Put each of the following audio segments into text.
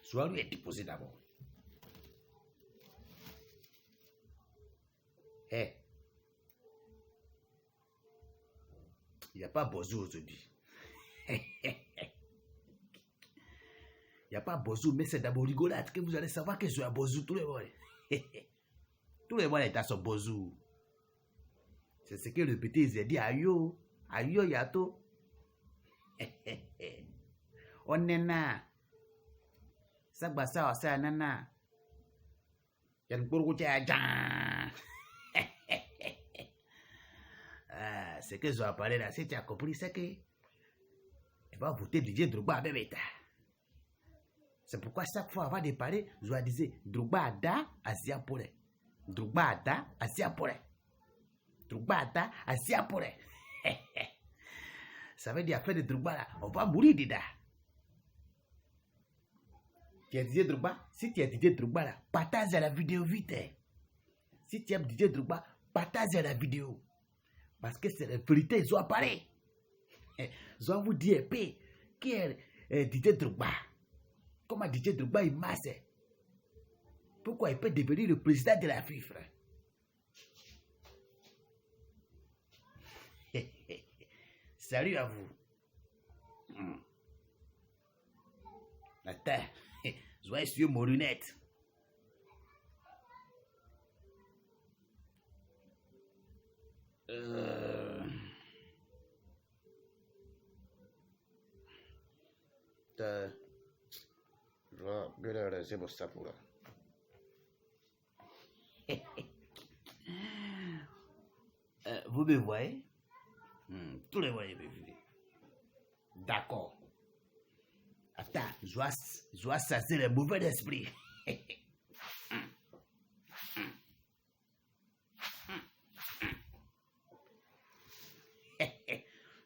Soit lui est déposé d'abord. Eh. Il n'y a pas Bozou aujourd'hui. Il n'y a pas Bozou, mais c'est d'abord rigolade que vous allez savoir que je suis à Bozou tous les mois. Tous les mois, il est à son Bozou. C'est ce que le petit a dit. Ayo, ayo, yato. On est là. Ça va ça, c'est un nana. Il y a une courroute à Jean. Ce que je vais parler là, si tu as compris, c'est que tu vas voter Didier Drogba à Bébéta. C'est pourquoi chaque fois avant de parler, je vais dire Drogba Ada, Asia Pole. Drogba Ada, Asia Pole. Drogba Ada, Asia Pole. Ça veut dire après de Drogba là, on va mourir dedans. Tu as Didier Drogba? Si tu as Didier Drogba là, partage la vidéo vite. Si tu aimes Didier Drogba, partage la vidéo. Parce que c'est la vérité, ils ont parlé. Je vais vous dire, qui est Didier Drogba? Comment Didier Drogba est masse? Pourquoi il peut devenir le président de la FIFA? Salut à vous. Attends, je vais essuyer mon lunette. C'est pour ça pour là. Vous me voyez? Tous les voyez me voyez. D'accord. Attends, je dois chasser les mauvais esprits.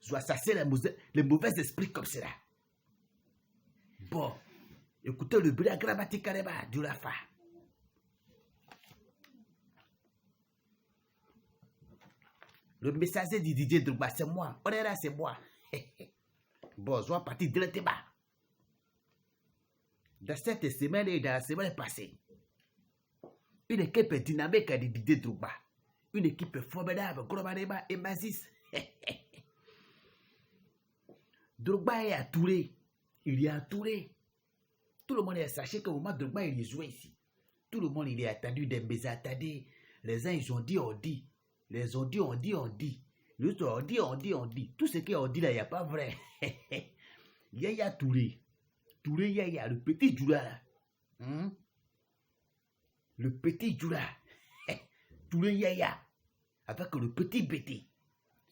Je dois chasser les mauvais esprits comme cela. Bon, écoutez le bruit grammatical du Rafa. Le messager du Didier Drogba, c'est moi. On est là, c'est moi. Bon, je vais partir directement. Dans cette semaine et dans la semaine passée, une équipe dynamique de Didier Drogba. Une équipe formidable, globalement et massif. Drogba est entouré. Il est entouré. Tout le monde est sachez qu'au moment de Drogba, il est joué ici. Tout le monde, il est attendu des baiser attendus. Les uns, ils ont dit, on dit. Les ont dit, on dit, on dit. Les autres, on dit, on dit, on dit. Tout ce qu'on dit là, il n'y a pas vrai. Yaya Touré. Touré Yaya, le petit Djoula là. Le petit Djoula. Touré Yaya. Avec le petit Bété.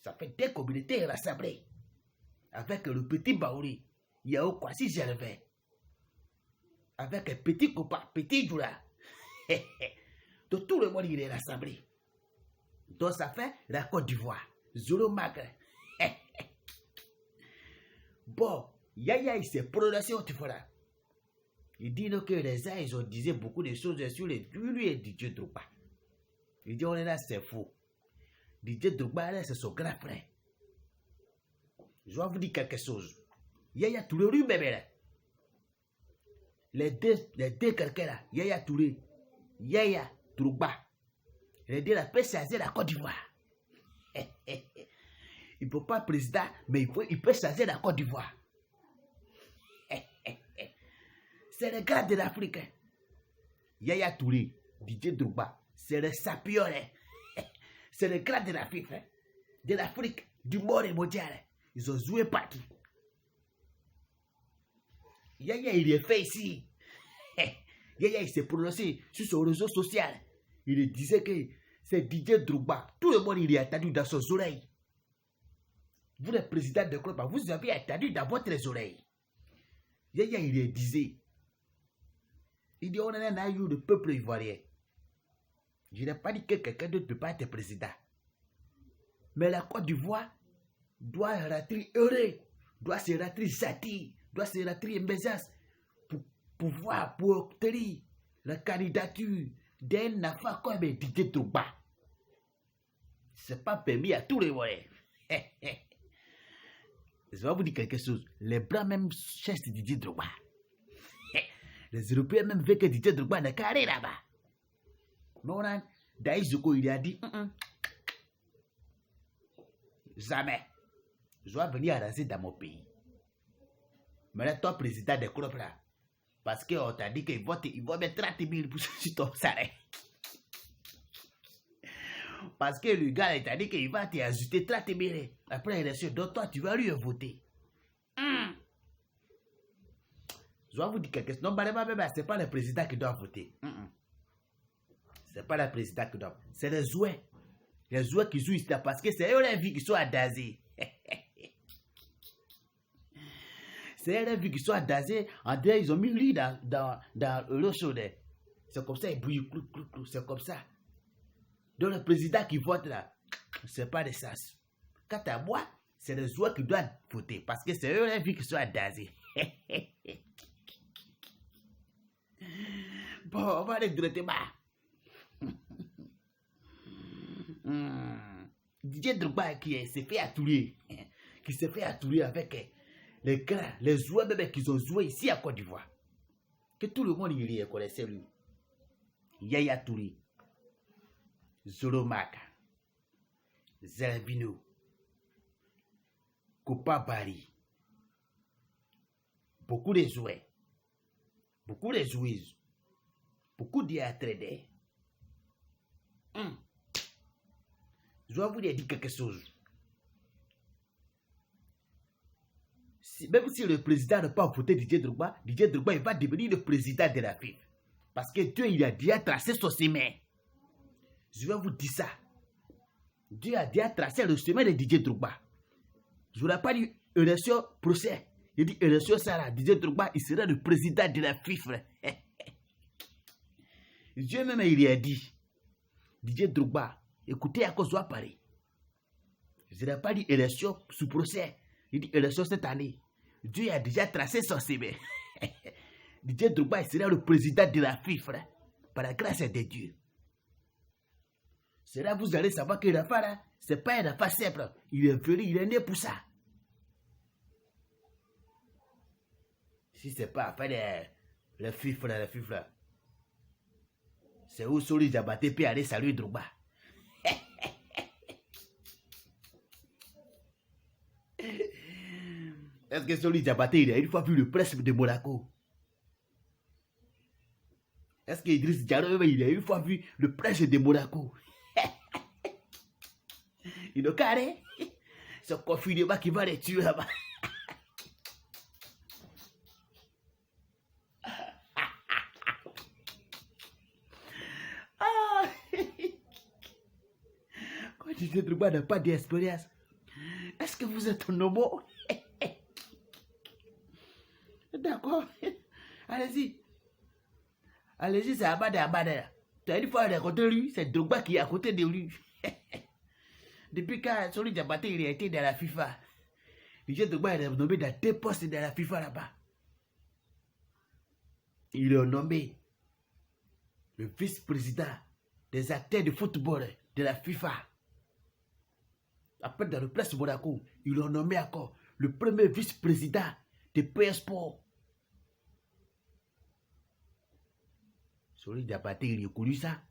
Ça fait des communautés rassemblées. Avec le petit Baouri. Yao Kwasi Gervais. Avec un petit copain, petit Djoula. Donc tout le monde il est rassemblé. Donc ça fait la Côte d'Ivoire. Zolo Magre. Bon, Yaya il s'est prononcé au Tifora. Il dit que les gens ils ont disé beaucoup de choses sur lui et Didier Drogba. Il dit on est là c'est faux. Didier Drogba c'est son grand frère. Je vais vous dire quelque chose. Yaya Touré lui bébé là. Les deux quelqu'un là. Yaya Touré. Yaya Drogba. Les deux là peut changer la Côte d'Ivoire. Il ne peut pas président, mais il peut changer la Côte d'Ivoire. C'est le gars de l'Afrique. Yaya Touré, Didier Drogba, c'est le sapion. C'est le gars de l'Afrique. De l'Afrique, du monde et mondial. Ils ont joué partout. Yaya, il est fait ici. Yaya, il s'est prononcé sur son réseau social. Il disait que c'est Didier Drogba. Tout le monde, il est attendu dans ses oreilles. Vous, le président de club, vous avez attendu dans votre oreille. Yaya, il disait. Il dit, on est un aïeux de peuple ivoirien. Je n'ai pas dit que quelqu'un d'autre ne peut pas être président. Mais la Côte d'Ivoire doit rentrer heureux, doit se rentrer gentil, doit se rentrer mbésas pour pouvoir pour obtenir la candidature d'un enfant comme Didier Drogba. C'est pas permis à tous les volets. Je vais vous dire quelque chose. Les Blancs même cherchent Didier Drogba. Les Européens même veulent que Didier Drogba ne carré là-bas. Mais Daïzoko, il a dit jamais. Je vais venir arraser dans mon pays. Mais là, toi, président des clubs là, parce qu'on t'a dit qu'il va mettre 30 000 sur ton salaire. Parce que le gars, il t'a dit qu'il va t'ajouter 30 000 après l'élection. Donc toi, tu vas lui voter. Je vais vous dire quelque chose. Non, ce n'est pas le président qui doit voter. Ce n'est pas le président qui doit. C'est les joueurs. Les joueurs qui jouent ici parce que c'est eux les vies qui sont à Dazé. C'est eux les vies qui sont à Dazé. En deux, ils ont mis lui dans l'eau chaude. C'est comme ça, il bouille. C'est comme ça. Donc le président qui vote là, c'est pas des sas. Quant à moi, c'est les joueurs qui doivent voter parce que c'est eux les vies qui sont à Dazé. Bon, on va aller directement. Didier Drogba qui s'est fait attourer. Qui s'est fait attourer avec les gars, les joueurs même qui ont joué ici à Côte d'Ivoire. Que tout le monde y connaissait lui. Yaya Touré. Zoromaka. Zervino. Kopa Bari. Beaucoup de joueurs. Beaucoup de joueuses. Beaucoup d'athlètes. Je vais vous dire quelque chose. Même si le président n'a pas voté Didier Drogba il va devenir le président de la FIFA. Parce que Dieu, il a déjà tracé son chemin. Je vais vous dire ça. Dieu a déjà tracé le chemin de Didier Drogba. Je n'aurais pas dit élection procès. Il dit élection ça Didier Drogba, il sera le président de la FIFA. Dieu même, il a dit. Didier Drogba, écoutez à quoi je dois parler. Je n'ai pas dit élection sous procès. Il dit élection cette année. Dieu a déjà tracé son chemin. Didier Drogba, il sera le président de la FIFA. Par la grâce de Dieu. C'est là vous allez savoir que l'affaire, ce n'est pas une affaire simple. Il est venu, il est né pour ça. Si ce n'est pas affaire de la FIFA, c'est où Soli Diabaté peut aller saluer Drogba. Est-ce que Soli Diabaté, il a une fois vu le prince de Monaco? Est-ce que Idriss Diallo, il a une fois vu le prince de Monaco? Il est carré. C'est un confinement qui va les tuer là-bas. Quand Didier Drogba n'a pas d'expérience, est-ce que vous êtes un homo? D'accord. Allez-y. Allez-y, c'est Abada. Tu as une fois rencontré lui, c'est Drogba qui est à côté de lui. Depuis quand Soli Diabaté il a été dans la FIFA, Didier Drogba est nommé dans 2 postes de la FIFA là-bas. Il est nommé le vice-président des acteurs de football de la FIFA. Après, dans le Place Monaco, ils l'ont nommé encore le premier vice-président de PS Sport. Soli Diabaté, il a connu ça.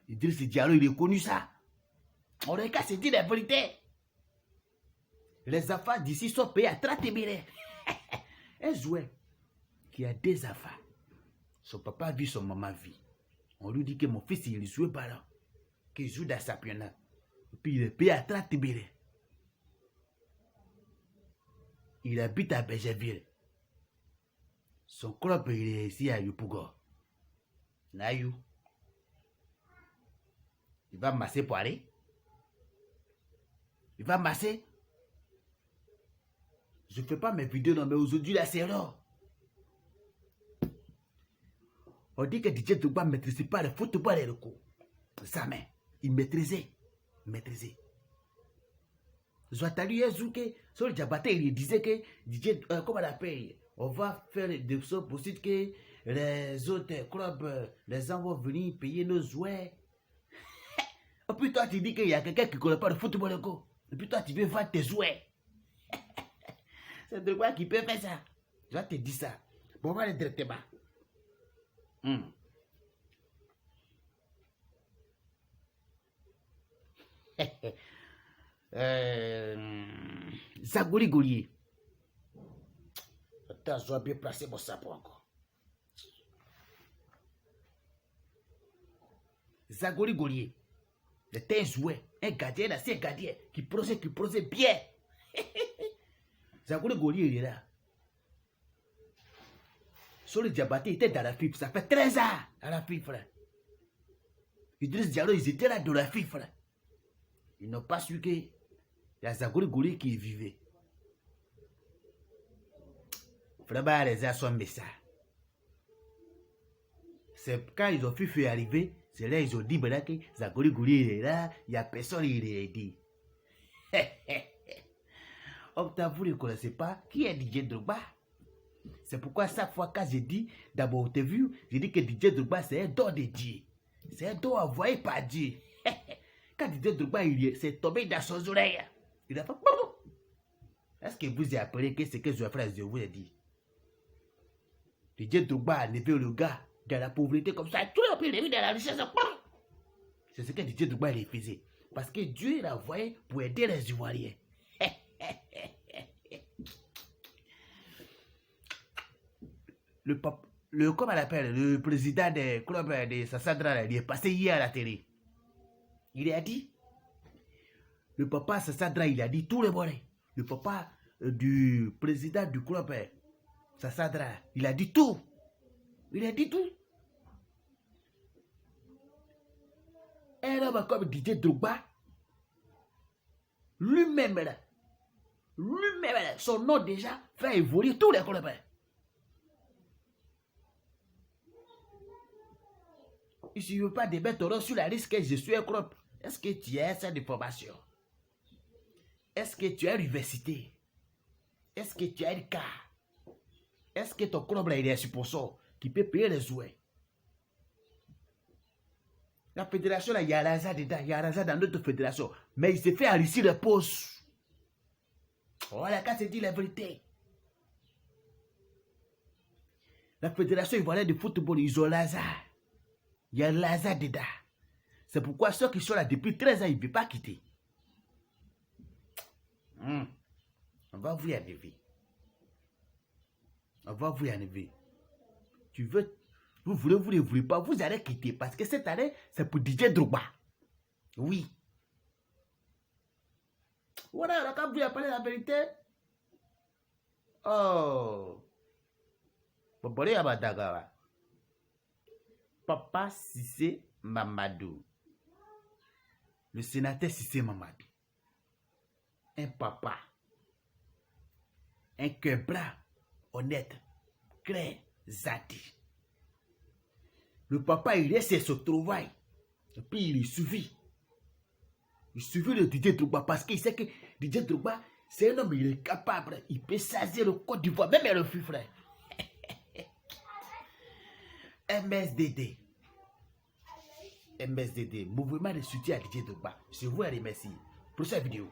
Idriss Diallo, il a connu ça. On n'a qu'à se dire la vérité. Les enfants d'ici sont payés à 30 000. Un joueur qui a 2 enfants. Son papa vit, son maman vit. On lui dit que mon fils, il joue par là. Qu'il joue dans sa pionnat. Et puis il est payé à 30 000. Il habite à Bergerville. Son club, il est ici à Yopougon. Nayou. Il va masser pour aller. Il va masser. Je ne fais pas mes vidéos, non, mais aujourd'hui, là, c'est rare. On dit que Didier Drogba ne maîtrisait pas le football et le coup. Jamais. Il maîtrisait. J'ai entendu un jour que Soli Diabaté, il disait que Didier, comment on l'appelle, On va faire de sorte possible que les autres clubs, les gens vont venir payer nos jouets. Et puis toi, tu dis qu'il y a quelqu'un qui ne connaît pas le football. Et puis toi, tu veux vendre tes jouets. C'est de quoi qui peut faire ça? Je vais te dire ça. Bon, on va aller directement. Zagori Golier. Attends, je dois bien placer mon sapot encore. Zagori Golier. C'était un jouet, un gardien, là, c'est un gardien qui prosait bien. Zagori Golier, il est là. Sur le Diabaté, il était dans la FIFA. Ça fait 13 ans à la FIFA. Idriss Diallo, ils étaient là dans la FIFA. Ils n'ont pas su qu'il y a Zagori Golier qui vivait. Vraiment, les gens sont méchants. C'est quand ils ont fait arriver, c'est là ils ont dit que Zagori Golier est là, il n'y a personne qui l'a dit. Vous ne connaissez pas qui est DJ Drogba. C'est pourquoi chaque fois que j'ai dit dans mon interview, j'ai dit que DJ Drogba c'est un don de Dieu. C'est un don envoyé par Dieu. Quand DJ Drogba s'est tombé dans son oreille, il a fait... Est-ce que vous avez appris que c'est que je vous ai dit? DJ Drogba a levé le gars dans la pauvreté comme ça, tout le monde l'a mis dans la richesse. C'est ce que DJ Drogba il faisait. Parce que Dieu l'a envoyé pour aider les Ivoiriens. Comment on l'appelle, le président des clubs de Sassandra, il est passé hier à la télé. Il a dit, le papa Sassandra, il a dit tout le monde. Le papa du président du club Sassandra, il a dit tout. Il a dit tout. Un homme comme DJ Drogba, lui-même, son nom déjà fait évoluer tous les clubs. Si je ne veux pas débattre ton nom sur la liste que je suis un club, est-ce que tu as cette information? Est-ce que tu as l'université? Est-ce que tu as le cas? Est-ce que ton club là, il est un sponsor qui peut payer les jouets? La fédération là, il y a l'argent dedans, il y a l'argent dans notre fédération. Mais il s'est fait enrichir les postes. Voilà, quand c'est dit la vérité. La fédération ivoirienne de football, ils ont l'argent. Il y a l'argent dedans. C'est pourquoi ceux qui sont là depuis 13 ans, ils ne veulent pas quitter. On va vous y enlever. On va vous y enlever. Tu veux, vous voulez, vous ne voulez pas, vous allez quitter. Parce que cette année, c'est pour DJ Drogba. Oui. Voilà, quand vous appelez la vérité. Oh. Bobole Abadagawa. Papa Cissé Mamadou. Le sénateur Cissé Mamadou. Un papa. Un cœur blanc, honnête, clair, zati. Le papa, il essaie son travail. Et puis il suffit. Il suffit de DJ Drogba parce qu'il sait que DJ Drogba, c'est un homme, il est capable. Il peut saisir le Côte d'Ivoire, même le fut frère. MSDD. MSDD, mouvement de soutien à DJ Drogba. Je vous remercie. Prochaine vidéo.